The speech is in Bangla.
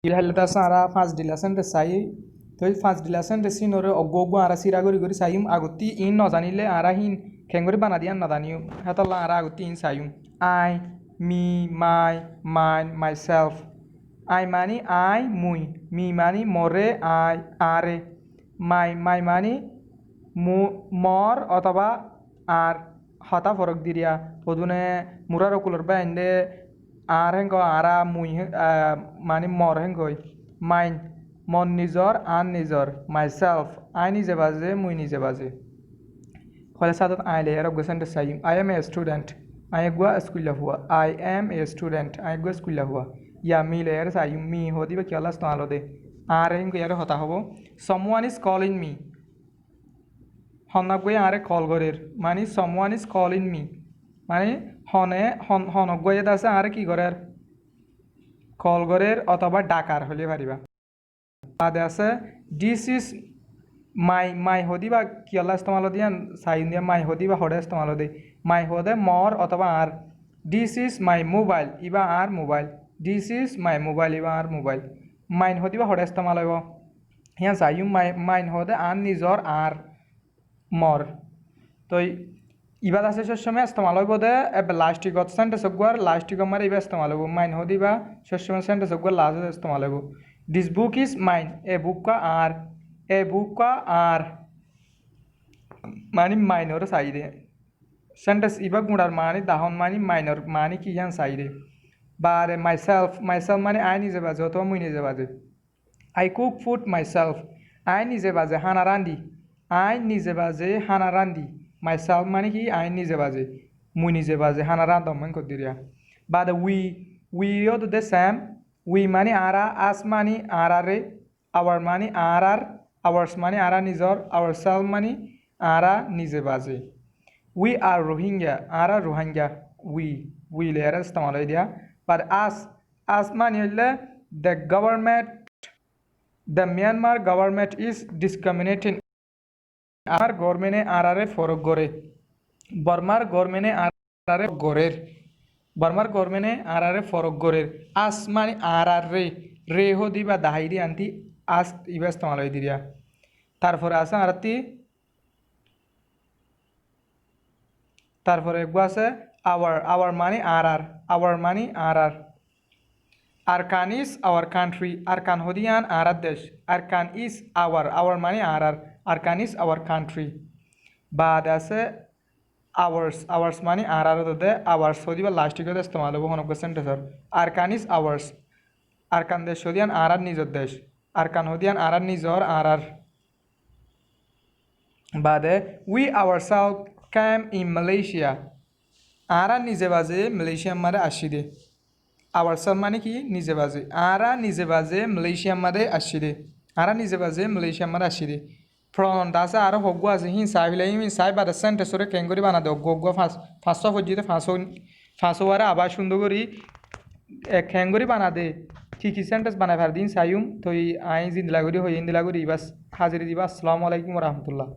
Ilhalata sara fast dilasan de sai toi fast dilasan de sinore ogogo ara sira gori sayum aguti in no janile ara hin kengori banadian na daniu hatalla ara aguti in sayum I me my mine myself I mani I mui me mani more I are my mani মর অথবা আর হতা ফরক দিরিয়া পদুনে মুরার কুলর বাইন্দে আর হেঙ্গ আরা মুই মানে মর হেঙ্গই মাইন মন নিজর আন নিজর মাইসেলফ আই নিজে বাজে মুই নিজে বাজে হলে সাদত আইলে এর গোসেন্ট সাইম I am a student I go school হুয়া I am a student I go school হুয়া ইয়া মিলে এর সাইম মি হদিবে কি আল্লাহ তাআলা দে আর হেঙ্গ এর হতা হবো someone is calling me হনগয়ে আরে কল গরের মানে someone is calling me মানে হনগয়ে দাসে আরে কি গরের কল গরের অথবা ডাকার হলে পারিবা বাদে আছে দিস ইজ মাই হদিবা কি আল্লাহ ইস্তেমাল দিয়ান সাইন দিয়া মাই হদিবা হডে ইস্তেমাল দে মাই হদে মর অথবা আর দিস ইজ মাই মোবাইল ইবা আর mobile this is my mobile ইবা আর মোবাইল মাইন হদিবা হডে ইস্তেমাল হইব হিয়া সাইম মাইন হদে আর নিজর আর মর তো ইবাদ আছে সময় ইস্তেমাল হইব দে লাস্টিকত সেন্টেন্স গুয়ার লাস্টিক মারে ইবা ইস্তেমাল হইব মাইন হদিবা সময় সেন্টেন্স গুয়ার লাস্ট ইস্তেমাল হইব দিস বুক ইজ মাইন এ বুক का आर मानी माइनर साइडे सेंटेंस इबा गुणार मानी दाहन मानी माइनर मानी की यान साइडे बारे माइसेल्फ मानी आई निजे बाजे अथवा मुई निजे बाजे आई कुक फूड माइसेल्फ आई निजे बाजे हाना रांदी आई निजे बाजे हाना रांदी माइसेल्फ मानी की आई निजे बाजे मुई निजे बाजे हाना रांदम मन को दिरिया बाद वी यो द सेम वी मानी आरा आस मानी आरा रे आवर मानी आर আওয়ার্স মানে আরা নিজর আওয়ার সেলফ মানে আরা নিজে বাজে উই আর রোহিঙ্গা আরা রোহিঙ্গা উই লেয়ার ইস্তেমাল হয়ে দিয়া বাট আস মানে হইলে the Myanmar government is discriminating আমার গভর্নমেন্টে আরারে ফরক করে বর্মার গভর্নমেন্টে আরারে গরের বর্মার গভর্নমেন্টে আরারে ফরক গরের আস মানে আরার রে হো দিবা দাহাইরি আনতি আস ইবা ইস্তেমাল হয়ে দিয়া তারপরে আছে আরতি তারপরে একগু আছে আওয়ার মানে আওয়ার মানে Arakan is our country Arakan হদিয়ান আরার দেশ আরকান ইজ আওয়ার মানে আরকান ইজ আওয়ার কান্ট্রি বাদ আছে আওয়ার্স মানে আরার দে আওয়ার্স হদিবা লাস্টিক দে ইস্তেমাল হবো হনক সেন্টেন্সর আরকান ইজ আওয়ার্স আরকান দেশ হদিয়ান আরার নিজর দেশ আরকান হদিয়ান আরার নিজর আরার বাদে we ourselves came in Malaysia আরা নিজে বাজে মালয়েশিয়া মারে আসি দে আওয়ারসেলফ মানে কি নিজে বাজে আরা নিজে বাজে মালয়েশিয়া মারে আসি দে আরা নিজে বাজে মালয়েশিয়া মারে আসি দে প্রনাউন আছে আর হগু আছে হিন সাইবিলাই হিন সাই বাদে সেন্টেন্সরে কেঙ্গরি বানা দে গগু ফাঁসো ফজিতে ফাঁসো আরে আবার সুন্দর করি কেঙ্গরি বানা দে কি সেন্টেন্স বানাই ফার দিন সাইম তো আই জিন্দিলা করি হই ইন্দিলা করি বাস হাজিরি দিবা আসসালামু আলাইকুম ওয়া রাহমাতুল্লাহ।